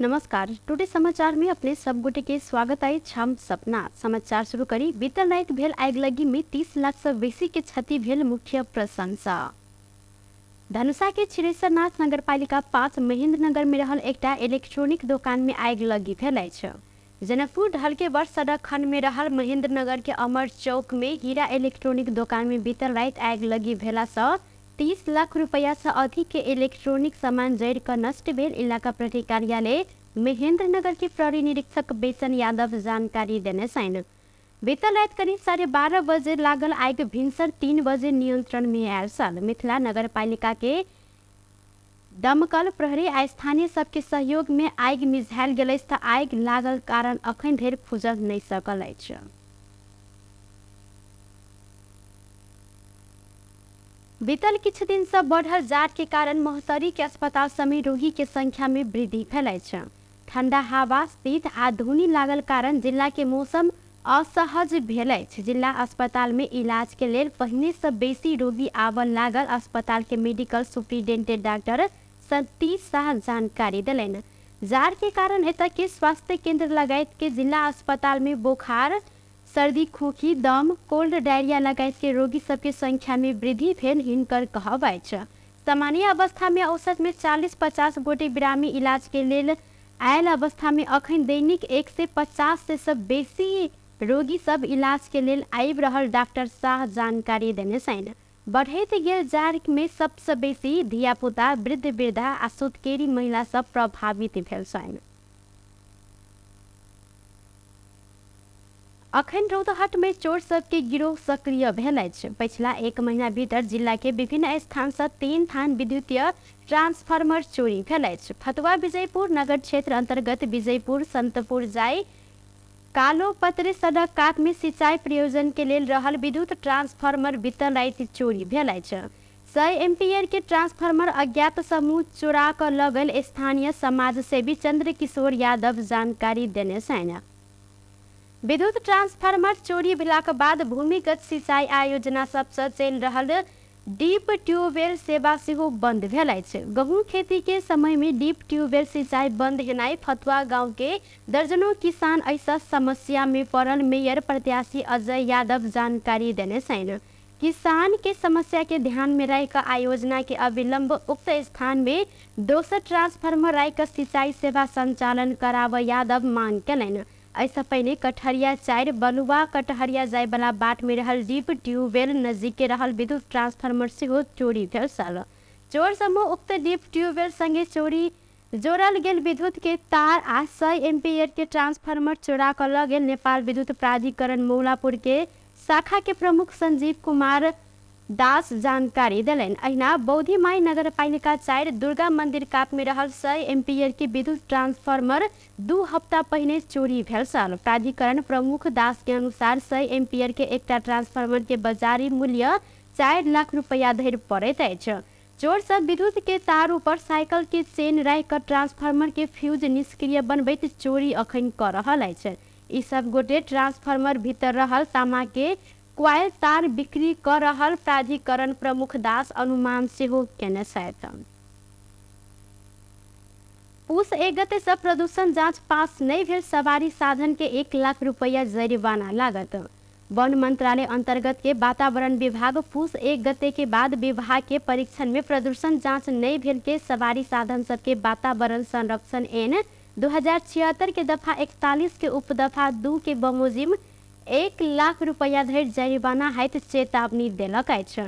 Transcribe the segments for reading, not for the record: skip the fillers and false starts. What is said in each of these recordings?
नमस्कार। टुडे समाचार में अपने सब गोटे के स्वागत है। हम सपना समाचार शुरू करी। बीतल रात भेल आगलगी में 30 लाख से बेसी के क्षति भेल, मुख्य प्रशंसा। धनुषा के छिरेश्वरनाथ नगरपालिका 5 महेंद्रनगर में रहल एकटा इलेक्ट्रॉनिक दुकान में आगलगी भेल अछि। जनकपुर ढलके वर्ष सड़क खंड में रहल महेंद्रनगर के अमर चौक में हीरा इलेक्ट्रॉनिक दुकान में बीतल रात आगलगी भेला से 30 लाख रुपया से अधिक के इलेक्ट्रॉनिक सामान जड़ कर नष्ट भेल। इलाका प्रहरी कार्यालय महेंद्रनगर के प्रहरी निरीक्षक बेचन यादव जानकारी देने छन्। बीतल रात करीब 12:30 बजे लागल आग भिनसर 3 बजे नियंत्रण में आयल छल। मिथिला नगरपालिका के दमकल प्रहरी आ स्थानीय सबके सहयोग में आग मिझायल गेल त आग लागल कारण अखन धरि खुजल नहीं सकल अछि। बीतल किछु दिन से बढ़ल जाड़ के कारण मोहतरी के अस्पताल समेत रोगी के संख्या में वृद्धि भेल अछि। ठंडा हवा, शीत आ धुनी लागल कारण जिला के मौसम असहज भेल अछि। जिला अस्पताल में इलाज के लेल पहिने से बेसी रोगी आबऽ लागल। अस्पताल के medical superintendent doctor Satish Shah जानकारी दिलैन। जाड़ के कारण एतऽ के स्वास्थ्य केंद्र लगायत के जिला अस्पताल में बुखार, सर्दी, खोखी, दम, कोल्ड, डायरिया लगायत के रोगी सबके संख्या में वृद्धि भेल। हिनकर कहब अछि सामान्य अवस्था में औसत में 40-50 गोटे बिरामी इलाज के लेल आयल अवस्था में अखन दैनिक 150 से बेसी रोगी सब इलाज के लेल आबि रहल डॉक्टर शाह जानकारी देने छन्। बढ़ैत गेल जाड़ में सबसे बेसी धियापुता, वृद्ध वृद्धा आ सुतकेरी महिला सब प्रभावित भेल छन्। अखन रौतहट में चोर सब के गिरोह सक्रिय भेल अछि। पिछला 1 महीना भीतर जिला के विभिन्न स्थान से 3 ठाम विद्युतीय ट्रांसफार्मर चोरी भेल अछि। फतुहा विजयपुर नगर क्षेत्र अंतर्गत विजयपुर संतपुर जाय कालोपत्री सड़क कात में सिंचाई प्रयोजन के लेल रहल विद्युत ट्रांसफार्मर बीतल राति चोरी भेल अछि। 100 एम्पियर के ट्रांसफार्मर अज्ञात समूह चोरा क ल गेल। स्थानीय समाज सेवी चंद्र किशोर यादव जानकारी देने छन्। विद्युत ट्रांसफार्मर चोरी भेलाक बाद भूमिगत सिंचाई आ योजना सबसे चलि रहल डीप ट्यूबवेल सेवा सेहो बंद भेल अछि। गहूम खेती के समय में डीप ट्यूबवेल सिंचाई बंद हेनाई फतुहा गांव के दर्जनों किसान ऐसा समस्या में पड़ल। मेयर प्रत्याशी अजय यादव जानकारी देने छन्। किसान के समस्या के ध्यान में रख आ योजना के अविलंब उक्त स्थान में दोसर ट्रांसफार्मर रख सिंचाई सेवा संचालन कराव यादव मांग कयलनि। ऐसा पहले कटहरिया 4 बलुआ कटहरिया जाय वाला बाट में रहल डीप ट्यूबवेल नजदीक के रहल विद्युत ट्रांसफार्मर सेहो चोरी भेल छल। चोर समूह उक्त डीप ट्यूबवेल संगे चोरी जोड़ल गेल विद्युत के तार आ 100 एम्पियर के ट्रांसफार्मर चोरा क ल गेल। नेपाल विद्युत प्राधिकरण मौलापुर के शाखा के प्रमुख संजीव कुमार दास जानकारी दिलैन। अहिना बौद्धिमाई नगरपालिका 4 दुर्गा मंदिर कात में रहल 100 एम्पियर के विद्युत ट्रांसफार्मर 2 हफ्ता पहले चोरी भेल छल। प्राधिकरण प्रमुख दास के अनुसार 100 एम्पियर के एकटा ट्रांसफार्मर के बाजारी मूल्य 4 लाख रुपया धरि पड़ैत अछि। चोर सब विद्युत के तार ऊपर साइकिल के चेन रख कर ट्रांसफार्मर के फ्यूज निष्क्रिय बनबैत चोरी अखन कर रहल अछि। ई सब गोटे ट्रांसफार्मर भीतर रहल तामा के क्वाइल तार बिक्री कर रहल प्राधिकरण प्रमुख दास अनुमान सेहो केने छथि। पूस 1 गते से प्रदूषण जांच पास नहीं भेल सवारी साधन के 1 लाख रुपया जरिमाना लागत। वन मंत्रालय अंतर्गत के वातावरण विभाग पूस 1 गते के बाद विभाग के परीक्षण में प्रदूषण जांच नहीं भेल के सवारी साधन सबके वातावरण संरक्षण एन 2076 के दफा 41 के उपदफा 2 के बमोजिम 1 लाख रुपया धरि जरिमाना हेतु चेतावनी देलक अछि।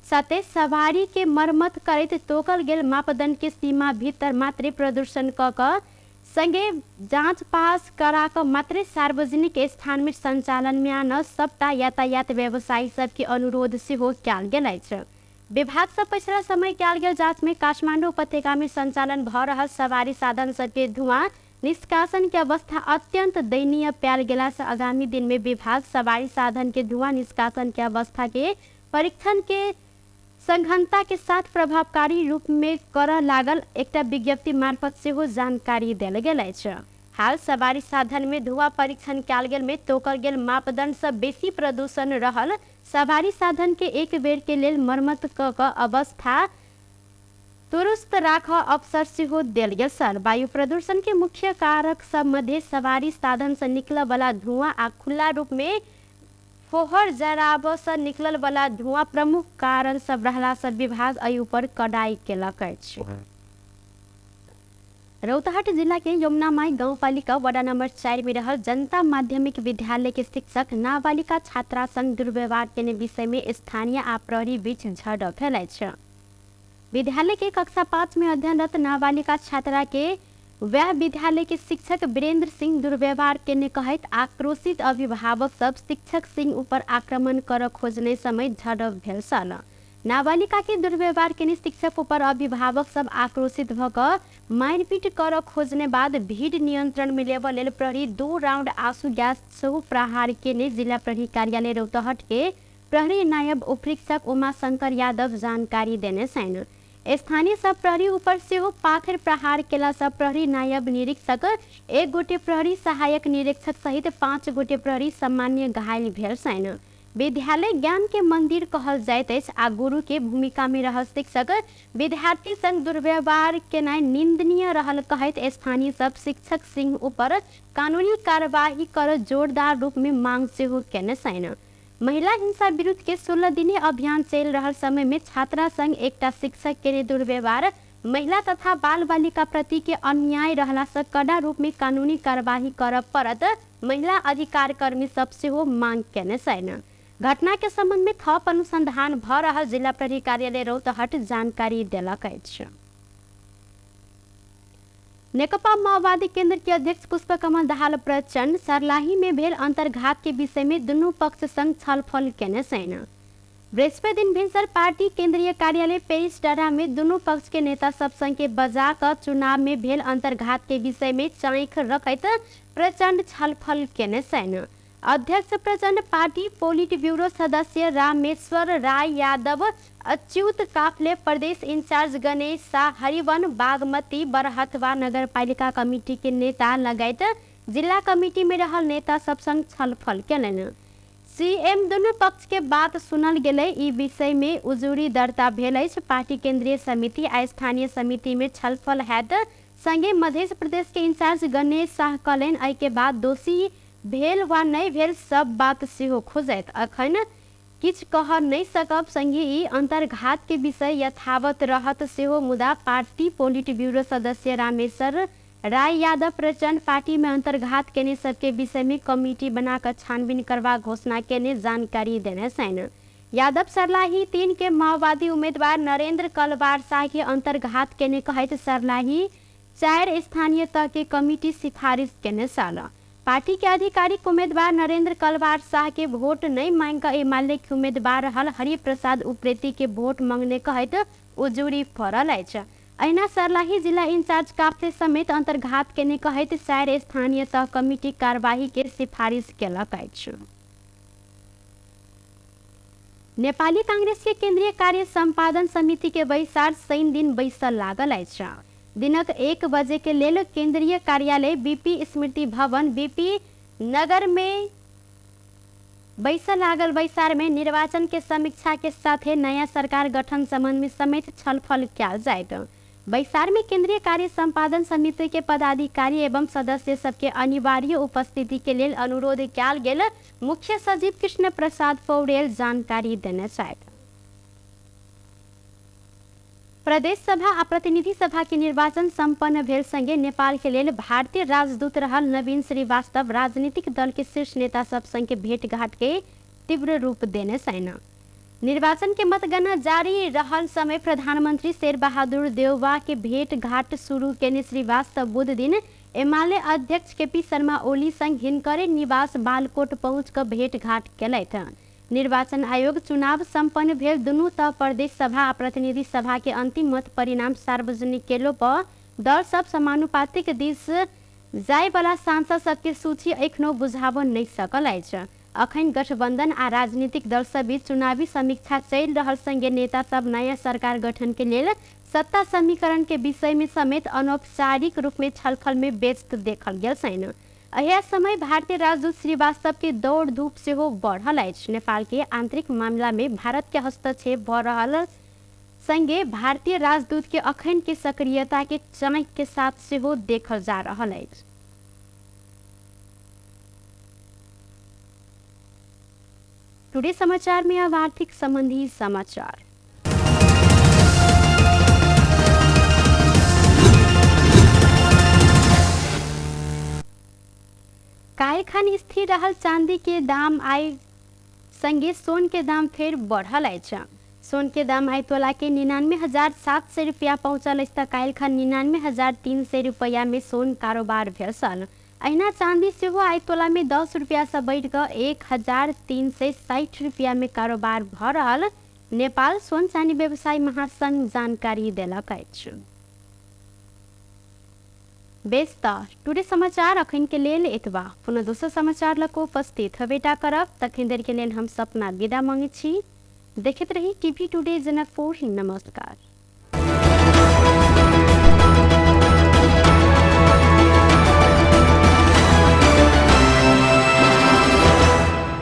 साथे सवारी के मरम्मत करैत तोकल गेल मापदंड के सीमा भीतर मात्र प्रदूषण क संगे जांच पास करा क मात्र सार्वजनिक स्थान में संचालन में आन सबटा यातायात व्यवसायी सबके अनुरोध सेहो कयल गेल अछि। विभाग से पिछला समय कयल गेल जांच में काठमांडू उपत्यका में संचालन भ रहल सवारी साधन सबके धुआं निष्कासन के अवस्था अत्यंत दयनीय पायल गेला से आगामी दिन में विभाग सवारी साधन के धुआं निष्कासन के अवस्था के परीक्षण के सघनता के साथ प्रभावकारी रूप में कर लागल एकटा विज्ञप्ति मार्फत सेहो जानकारी देल गेल अछि। हाल सवारी साधन में धुआं परीक्षण कयल गेल में तोकल गेल मापदंड से बेसी प्रदूषण रहल सवारी साधन के एक बेर के लेल मरम्मत क अवस्था दुरुस्त राख अवसर सेहो देल गेल छल। वायु प्रदूषण के मुख्य कारक सब मध्य सवारी साधन से निकलय वाला धुआं आ खुला रूप में फोहर जराब से निकलल वाला धुआं प्रमुख कारण सब रहला से विभाग एहि ऊपर कड़ाई केलक अछि। रौतहट जिला के यमुनामाई गाउँपालिका वडा नंबर 4 में रहल जनता माध्यमिक विद्यालय के शिक्षक नाबालिका छात्रा संग दुर्व्यवहार के विषय में स्थानीय आ प्रहरी बीच झड़प भेल छ। विद्यालय के कक्षा 5 में अध्ययनरत नाबालिका छात्रा के वह विद्यालय के शिक्षक वीरेंद्र सिंह दुर्व्यवहार के कहत आक्रोशित अभिभावक सब शिक्षक सिंह ऊपर आक्रमण कर खोजने समय झड़प भेल छल। नाबालिका के दुर्व्यवहार के शिक्षक ऊपर अभिभावक सब आक्रोशित भऽ मारपीट कर खोजने बाद भीड़ नियंत्रण में लेबऽ लेल प्रहरी 2 राउंड आंसू गैस से प्रहार के जिला प्रहरी कार्यालय रौतहट के प्रहरी नायब उपरीक्षक उमाशंकर यादव जानकारी देने छन्। स्थानीय सब प्रहरी ऊपर सेहो पाथर प्रहार केला से प्रहरी नायब निरीक्षक 1 गोटे प्रहरी सहायक निरीक्षक सहित 5 गोटे प्रहरी सामान्य घायल भेल छन्। विद्यालय ज्ञान के मंदिर कहल जाइत अछि आ गुरु के भूमिका में रहल शिक्षक विद्यार्थी संग दुर्व्यवहार केनाइ निंदनीय रहल कहत स्थानीय सब शिक्षक सिंह ऊपर कानूनी कार्यवाही कर जोरदार रूप में मांग सेहो केने छन्। महिला हिंसा विरुद्ध के 16 दिने अभियान चल रहल समय में छात्रा संग एकटा शिक्षक के दुर्व्यवहार महिला तथा बाल बालिका प्रति के अन्याय रहला से कड़ा रूप में कानूनी कार्यवाही कर पड़त महिला अधिकार कर्मी सब सेहो मांग केने छन्। घटना के संबंध में थप अनुसंधान भ रहल जिला प्रहरी कार्यालय रौतहट जानकारी देलक अछि। नेकपा माओवादी केंद्र के अध्यक्ष पुष्पकमल दाहाल प्रचंड सर्लाही में भेल अंतर्घात के विषय में दुनू पक्ष संग छलफल केने छन्। बृहस्पति दिन भिनसर पार्टी केंद्रीय कार्यालय पेरिस डारा में दुनू पक्ष के नेता सब संग के बजा कर चुनाव में भेल अंतर्घात के विषय में चाँख रखत प्रचंड छलफल केने छन्। अध्यक्ष प्रचंड पार्टी पोलिट ब्यूरो सदस्य रामेश्वर राय यादव, अच्युत काफले, प्रदेश इंचार्ज गणेश शाह, हरिवन बागमती बरहतवा नगर पालिका कमेटी के नेता लगायत जिला कमेटी में रहल नेता सब संग छलफल केलनि। सीएम दुनू पक्ष के बात सुनल गेलै। ई विषय में उजूरी दर्ता भेल अछि। पार्टी केंद्रीय समिति आ स्थानीय समिति में छलफल हैत। संगे मध्य प्रदेश के इंचार्ज गणेश शाह कहलनि एहि के बाद दोषी भेल वा नहीं भेल सब बात सेहो खोजत अखन किछ कह नहीं सकब। संगे ई अंतर्घात के विषय यथावत रहत सेहो। मुदा पार्टी पोलिट ब्यूरो सदस्य रामेश्वर राय यादव प्रचंड पार्टी में अंतर्घात केने सबके विषय में कमेटी बनाकर छानबीन करवा घोषणा केने जानकारी देने छन्। यादव सरलाही 3 के माओवादी उम्मीदवार नरेंद्र कलवार शाह के अंतर्घात केने कहत सरलाही 4 स्थानीय तह के कमेटी सिफारिश केने छल। पार्टी के आधिकारिक उम्मीदवार नरेंद्र कलवार शाह के वोट नहीं मांग कर एमाले के उम्मीदवार हल हरिप्रसाद उप्रेती के वोट मांगने कहत उजूरी फरल अछि। अहिना सरलाही जिला इंचार्ज काफले समेत अंतर्घात केने कहत 4 स्थानीय तह कमेटी कार्यवाही के सिफारिश केलक अछि। नेपाली कांग्रेस के केंद्रीय कार्य संपादन समिति के बैसार शनि दिन बैसल लागल अछि। दिनक 1 बजे के लेल केंद्रीय कार्यालय बीपी स्मृति भवन बीपी नगर में बैसल लागल बैसार में निर्वाचन के समीक्षा के साथ नया सरकार गठन संबंध में समेत छलफल किया जायत। बैसार में केंद्रीय कार्य संपादन समिति के पदाधिकारी एवं सदस्य सबके अनिवार्य उपस्थिति के लेल अनुरोध किया गेल। मुख्य सचिव कृष्ण प्रसाद पौडेल जानकारी देने छथि। प्रदेश सभा आ प्रतिनिधि सभा के निर्वाचन संपन्न भेल संगे नेपाल के लेल भारतीय राजदूत रहल नवीन श्रीवास्तव राजनीतिक दल के शीर्ष नेता सब संग के भेंटघाट के तीव्र रूप देने छन्। निर्वाचन के मतगणना जारी रहल समय प्रधानमंत्री शेर बहादुर देउवा के भेंटघाट शुरू केने श्रीवास्तव बुध दिन एमाले अध्यक्ष केपी शर्मा ओली संग हिनकरे निवास बालकोट पहुंच कर भेंटघाट केलथि। निर्वाचन आयोग चुनाव संपन्न भेल दुनू तह प्रदेश सभा आ प्रतिनिधि सभा के अंतिम मत परिणाम सार्वजनिक केलो पर दल सब समानुपातिक दिस जाय वाला सांसद सबके सूची एखनो बुझाब नहीं सकल अछि। अखन गठबंधन आ राजनीतिक दल सब बीच चुनावी समीक्षा चल रहल संगे नेता सब नया सरकार गठन के लेल सत्ता समीकरण के विषय में समेत अनौपचारिक रूप में छलफल में व्यस्त देखल गेल छन्। एहि समय भारतीय राजदूत श्रीवास्तव के दौड़ धूप सेहो बढ़ल अछि। नेपाल के आंतरिक मामला में भारत के हस्तक्षेप भ रहल संगे भारतीय राजदूत के अखन के सक्रियता के चमक के साथ सेहो देखल जा रहल अछि। टुडे समाचार में अब आर्थिक संबंधी समाचार। काल्खन स्थिर रहल चांदी के दाम आय संगे सोन के दाम फिर बढ़ल अछि। सोन के दाम आय तोला के 99,700 रुपया पहुंचल अछि त काल्खन 99,300 रुपया में सोन कारोबार भेल छल। अहिना चांदी सेहो आय तोला में 10 रुपया से बढ़ि कऽ 1,360 रुपया में कारोबार भ रहल नेपाल सोन चांदी व्यवसायी महासंघ जानकारी देलक अछि। बेस टुडे समाचार अखन के लेल एतबा। पुनः दोसर समाचार लको उपस्थित हेबेटा करब। तखन देर के लेल हम सपना विदा मांगे छी। देखते रही टीवी टुडे जनकपुर। नमस्कार।